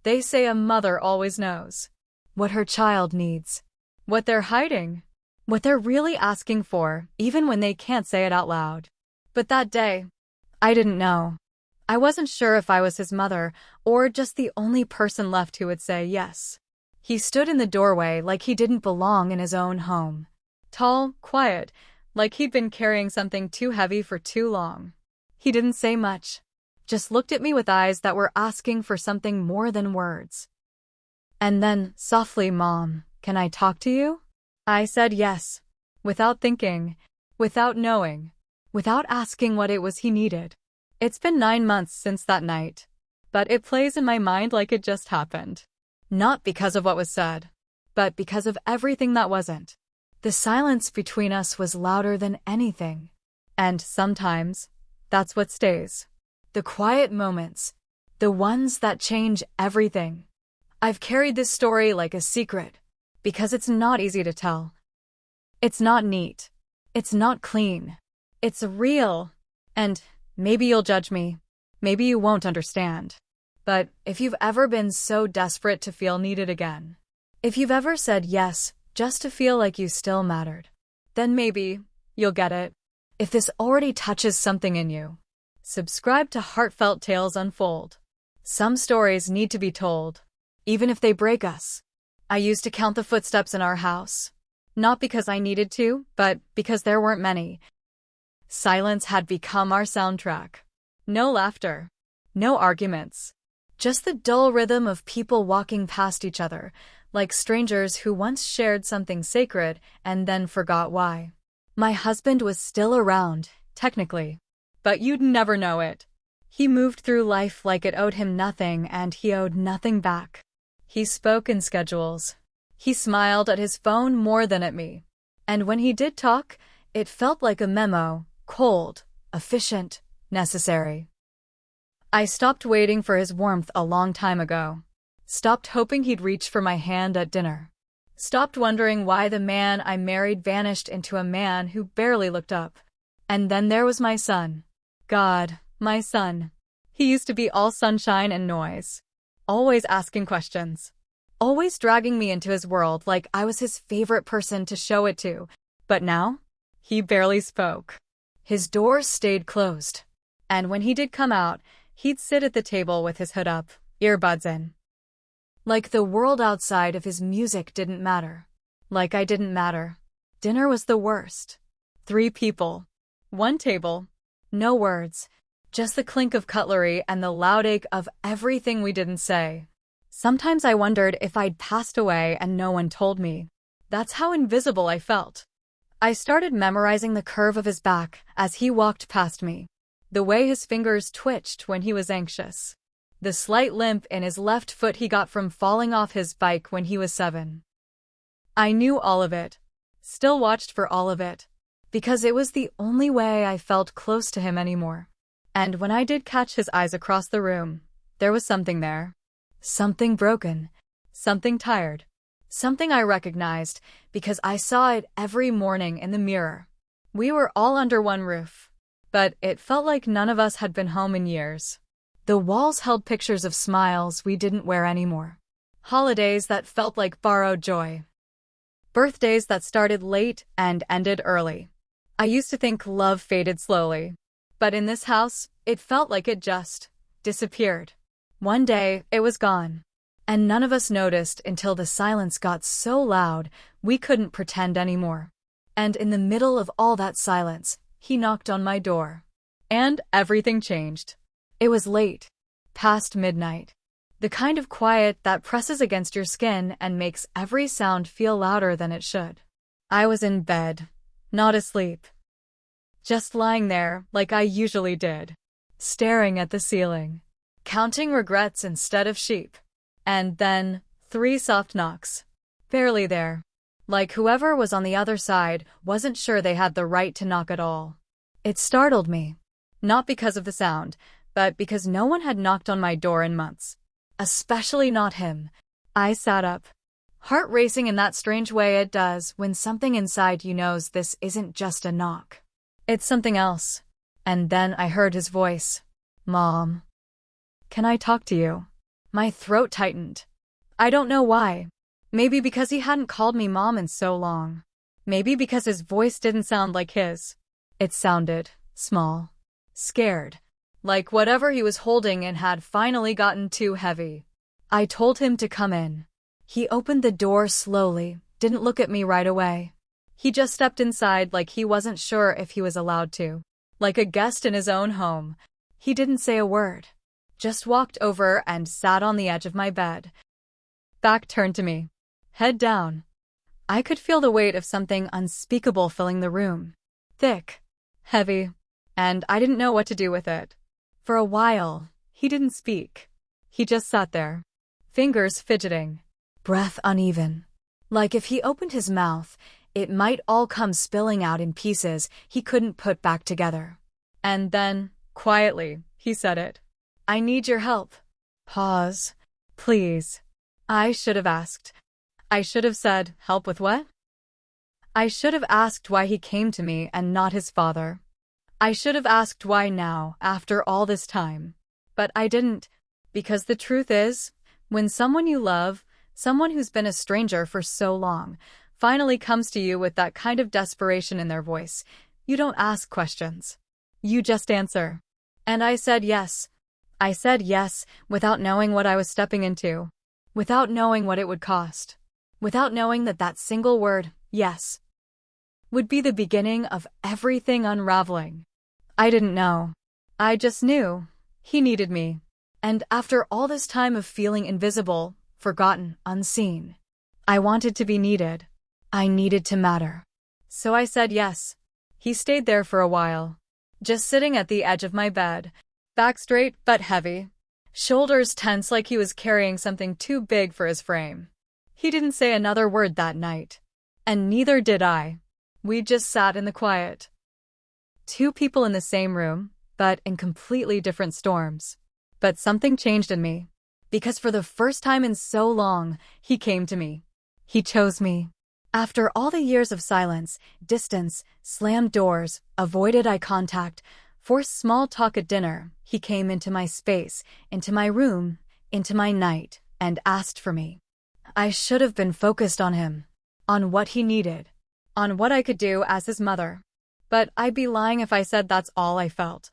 They say a mother always knows what her child needs, what they're hiding, what they're really asking for, even when they can't say it out loud. But that day, I didn't know. I wasn't sure if I was his mother or just the only person left who would say yes. He stood in the doorway like he didn't belong in his own home. Tall, quiet, like he'd been carrying something too heavy for too long. He didn't say much, just looked at me with eyes that were asking for something more than words. And then, softly, "Mom, can I talk to you?" I said yes, without thinking, without knowing, without asking what it was he needed. It's been 9 months since that night, but it plays in my mind like it just happened. Not because of what was said, but because of everything that wasn't. The silence between us was louder than anything. And sometimes, that's what stays. The quiet moments, the ones that change everything. I've carried this story like a secret, because it's not easy to tell. It's not neat. It's not clean. It's real. And maybe you'll judge me. Maybe you won't understand. But if you've ever been so desperate to feel needed again, if you've ever said yes just to feel like you still mattered, then maybe you'll get it. If this already touches something in you, subscribe to Heartfelt Tales Unfold. Some stories need to be told, even if they break us. I used to count the footsteps in our house, not because I needed to, but because there weren't many. Silence had become our soundtrack. No laughter, no arguments, just the dull rhythm of people walking past each other, like strangers who once shared something sacred and then forgot why. My husband was still around, technically, but you'd never know it. He moved through life like it owed him nothing, and he owed nothing back. He spoke in schedules. He smiled at his phone more than at me. And when he did talk, it felt like a memo, cold, efficient, necessary. I stopped waiting for his warmth a long time ago. Stopped hoping he'd reach for my hand at dinner. Stopped wondering why the man I married vanished into a man who barely looked up. And then there was my son. God, my son. He used to be all sunshine and noise. Always asking questions. Always dragging me into his world like I was his favorite person to show it to. But now, he barely spoke. His doors stayed closed. And when he did come out, he'd sit at the table with his hood up, earbuds in. Like the world outside of his music didn't matter. Like I didn't matter. Dinner was the worst. 3 people. 1 table. No words. Just the clink of cutlery and the loud ache of everything we didn't say. Sometimes I wondered if I'd passed away and no one told me. That's how invisible I felt. I started memorizing the curve of his back as he walked past me. The way his fingers twitched when he was anxious. The slight limp in his left foot he got from falling off his bike when he was 7. I knew all of it. Still watched for all of it. Because it was the only way I felt close to him anymore. And when I did catch his eyes across the room, there was something there. Something broken. Something tired. Something I recognized because I saw it every morning in the mirror. We were all under one roof. But it felt like none of us had been home in years. The walls held pictures of smiles we didn't wear anymore. Holidays that felt like borrowed joy. Birthdays that started late and ended early. I used to think love faded slowly. But in this house, it felt like it just disappeared. One day, it was gone. And none of us noticed until the silence got so loud we couldn't pretend anymore. And in the middle of all that silence, he knocked on my door. And everything changed. It was late. Past midnight. The kind of quiet that presses against your skin and makes every sound feel louder than it should. I was in bed. Not asleep. Just lying there like I usually did. Staring at the ceiling. Counting regrets instead of sheep. And then, 3 soft knocks. Barely there. Like whoever was on the other side wasn't sure they had the right to knock at all. It startled me. Not because of the sound, but because no one had knocked on my door in months. Especially not him. I sat up. Heart racing in that strange way it does when something inside you knows this isn't just a knock. It's something else. And then I heard his voice. "Mom. Can I talk to you?" My throat tightened. I don't know why. Maybe because he hadn't called me mom in so long. Maybe because his voice didn't sound like his. It sounded small, scared, like whatever he was holding and had finally gotten too heavy. I told him to come in. He opened the door slowly, didn't look at me right away. He just stepped inside like he wasn't sure if he was allowed to. Like a guest in his own home. He didn't say a word. Just walked over and sat on the edge of my bed. Back turned to me. Head down. I could feel the weight of something unspeakable filling the room. Thick. Heavy. And I didn't know what to do with it. For a while, he didn't speak. He just sat there. Fingers fidgeting. Breath uneven. Like if he opened his mouth, it might all come spilling out in pieces he couldn't put back together. And then, quietly, he said it. I need your help. Pause. Please. I should have asked. I should have said, help with what? I should have asked why he came to me and not his father. I should have asked why now, after all this time. But I didn't, because the truth is, when someone you love, someone who's been a stranger for so long, finally comes to you with that kind of desperation in their voice, you don't ask questions. You just answer. And I said yes. I said yes without knowing what I was stepping into. Without knowing what it would cost. Without knowing that that single word, yes, would be the beginning of everything unraveling. I didn't know. I just knew. He needed me. And after all this time of feeling invisible, forgotten, unseen, I wanted to be needed. I needed to matter. So I said yes. He stayed there for a while. Just sitting at the edge of my bed. Back straight but heavy. Shoulders tense like he was carrying something too big for his frame. He didn't say another word that night. And neither did I. We just sat in the quiet. Two people in the same room, but in completely different storms. But something changed in me. Because for the first time in so long, he came to me. He chose me. After all the years of silence, distance, slammed doors, avoided eye contact, forced small talk at dinner, he came into my space, into my room, into my night, and asked for me. I should have been focused on him, on what he needed, on what I could do as his mother. But I'd be lying if I said that's all I felt.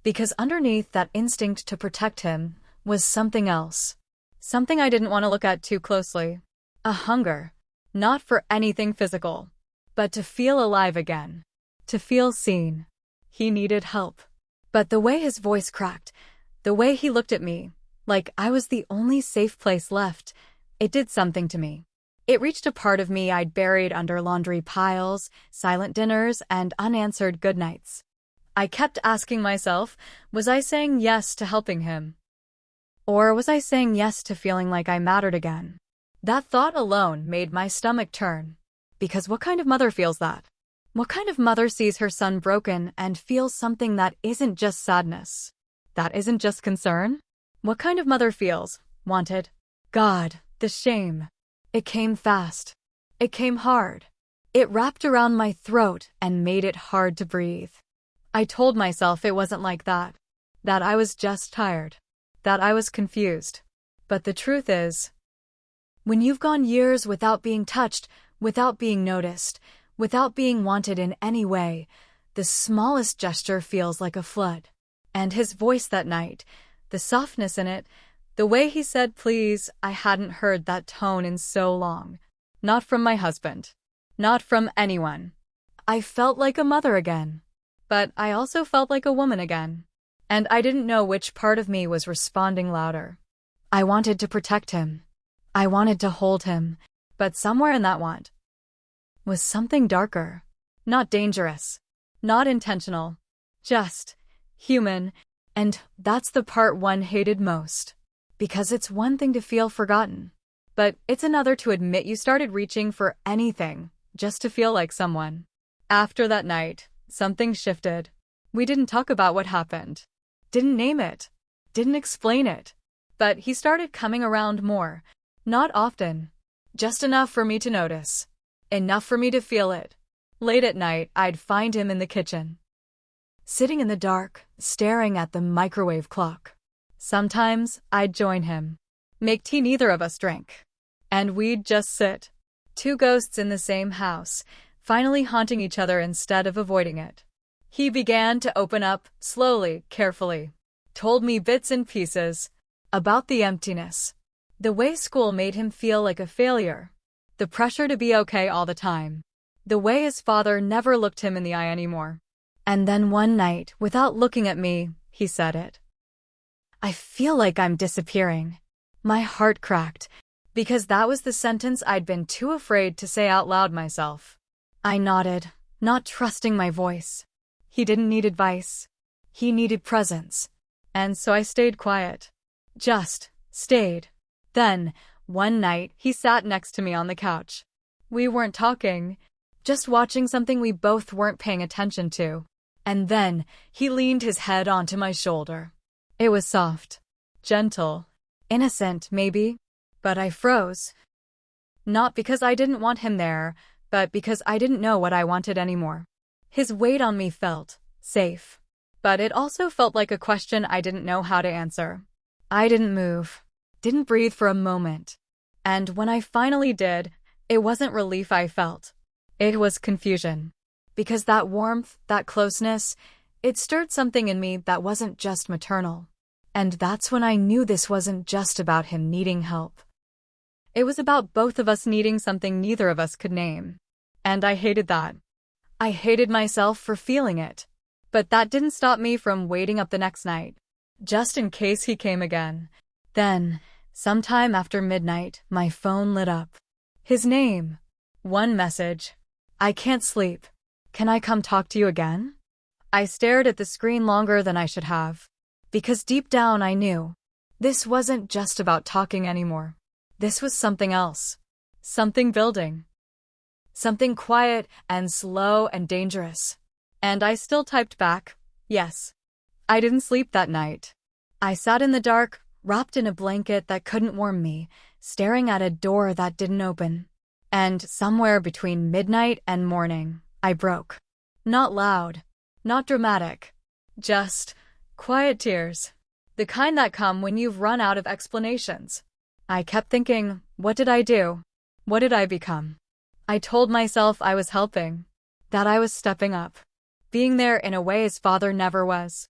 Because underneath that instinct to protect him was something else. Something I didn't want to look at too closely. A hunger. Not for anything physical, but to feel alive again. To feel seen. He needed help. But the way his voice cracked, the way he looked at me, like I was the only safe place left, it did something to me. It reached a part of me I'd buried under laundry piles, silent dinners, and unanswered goodnights. I kept asking myself, was I saying yes to helping him? Or was I saying yes to feeling like I mattered again? That thought alone made my stomach turn. Because what kind of mother feels that? What kind of mother sees her son broken and feels something that isn't just sadness? That isn't just concern? What kind of mother feels wanted? God, the shame. It came fast. It came hard. It wrapped around my throat and made it hard to breathe. I told myself it wasn't like that. That I was just tired. That I was confused. But the truth is, when you've gone years without being touched, without being noticed, without being wanted in any way, the smallest gesture feels like a flood. And his voice that night, the softness in it, the way he said please, I hadn't heard that tone in so long. Not from my husband. Not from anyone. I felt like a mother again. But I also felt like a woman again. And I didn't know which part of me was responding louder. I wanted to protect him. I wanted to hold him. But somewhere in that want was something darker. Not dangerous. Not intentional. Just human. And that's the part one hated most. Because it's one thing to feel forgotten. But it's another to admit you started reaching for anything, just to feel like someone. After that night, something shifted. We didn't talk about what happened. Didn't name it. Didn't explain it. But he started coming around more. Not often. Just enough for me to notice. Enough for me to feel it. Late at night, I'd find him in the kitchen. Sitting in the dark, staring at the microwave clock. Sometimes I'd join him. Make tea neither of us drank. And we'd just sit. Two ghosts in the same house, finally haunting each other instead of avoiding it. He began to open up, slowly, carefully. Told me bits and pieces. About the emptiness. The way school made him feel like a failure. The pressure to be okay all the time. The way his father never looked him in the eye anymore. And then one night, without looking at me, he said it. I feel like I'm disappearing. My heart cracked, because that was the sentence I'd been too afraid to say out loud myself. I nodded, not trusting my voice. He didn't need advice. He needed presence. And so I stayed quiet. Just stayed. Then, one night, he sat next to me on the couch. We weren't talking, just watching something we both weren't paying attention to. And then, he leaned his head onto my shoulder. It was soft, gentle, innocent, maybe, but I froze. Not because I didn't want him there, but because I didn't know what I wanted anymore. His weight on me felt safe, but it also felt like a question I didn't know how to answer. I didn't move, didn't breathe for a moment. And when I finally did, it wasn't relief I felt. It was confusion. Because that warmth, that closeness, it stirred something in me that wasn't just maternal. And that's when I knew this wasn't just about him needing help. It was about both of us needing something neither of us could name. And I hated that. I hated myself for feeling it. But that didn't stop me from waiting up the next night, just in case he came again. Then, sometime after midnight, my phone lit up. His name. One message. I can't sleep. Can I come talk to you again? I stared at the screen longer than I should have. Because deep down I knew. This wasn't just about talking anymore. This was something else. Something building. Something quiet and slow and dangerous. And I still typed back, yes. I didn't sleep that night. I sat in the dark, wrapped in a blanket that couldn't warm me, staring at a door that didn't open. And somewhere between midnight and morning, I broke. Not loud, not dramatic, just quiet tears. The kind that come when you've run out of explanations. I kept thinking, what did I do? What did I become? I told myself I was helping, that I was stepping up, being there in a way his father never was.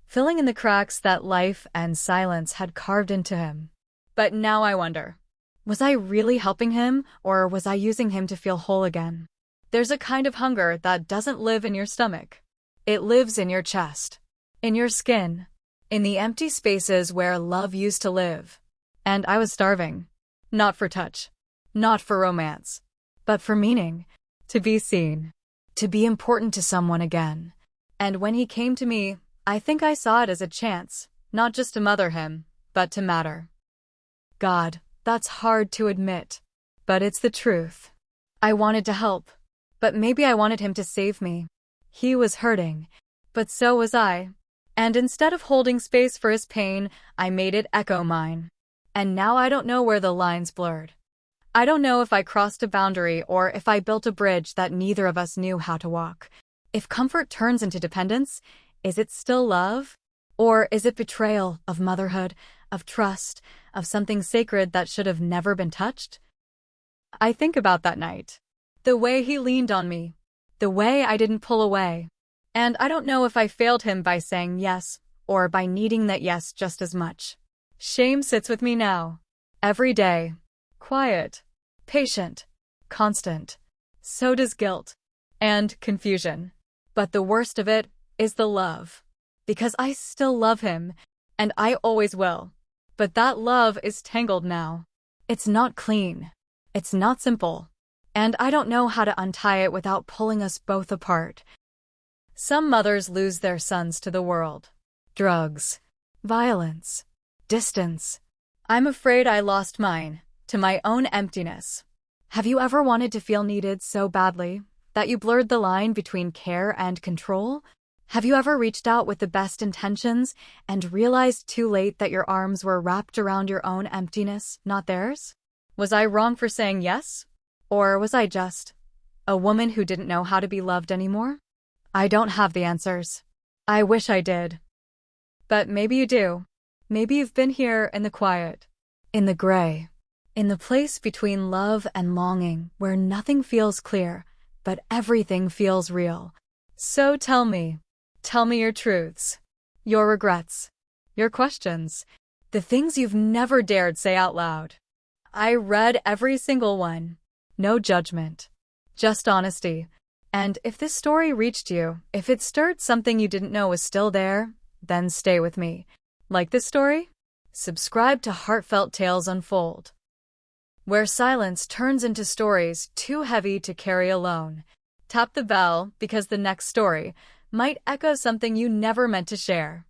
Filling in the cracks that life and silence had carved into him. But now I wonder, was I really helping him, or was I using him to feel whole again? There's a kind of hunger that doesn't live in your stomach. It lives in your chest, in your skin, in the empty spaces where love used to live. And I was starving. Not for touch. Not for romance. But for meaning. To be seen. To be important to someone again. And when he came to me, I think I saw it as a chance, not just to mother him, but to matter. God, that's hard to admit. But it's the truth. I wanted to help. But maybe I wanted him to save me. He was hurting. But so was I. And instead of holding space for his pain, I made it echo mine. And now I don't know where the lines blurred. I don't know if I crossed a boundary or if I built a bridge that neither of us knew how to walk. If comfort turns into dependence, is it still love? Or is it betrayal of motherhood, of trust, of something sacred that should have never been touched? I think about that night. The way he leaned on me. The way I didn't pull away. And I don't know if I failed him by saying yes, or by needing that yes just as much. Shame sits with me now. Every day. Quiet. Patient. Constant. So does guilt. And confusion. But the worst of it is the love. Because I still love him, and I always will. But that love is tangled now. It's not clean. It's not simple. And I don't know how to untie it without pulling us both apart. Some mothers lose their sons to the world. Drugs. Violence. Distance. I'm afraid I lost mine, to my own emptiness. Have you ever wanted to feel needed so badly that you blurred the line between care and control? Have you ever reached out with the best intentions and realized too late that your arms were wrapped around your own emptiness, not theirs? Was I wrong for saying yes? Or was I just a woman who didn't know how to be loved anymore? I don't have the answers. I wish I did. But maybe you do. Maybe you've been here in the quiet, in the gray, in the place between love and longing where nothing feels clear, but everything feels real. So tell me your truths, your regrets, your questions, the things you've never dared say out loud. I read every single one. No judgment, just honesty. And if this story reached you, if it stirred something you didn't know was still there, then stay with me. Like this story? Subscribe to Heartfelt Tales Unfold, where silence turns into stories too heavy to carry alone. Tap the bell because the next story might echo something you never meant to share.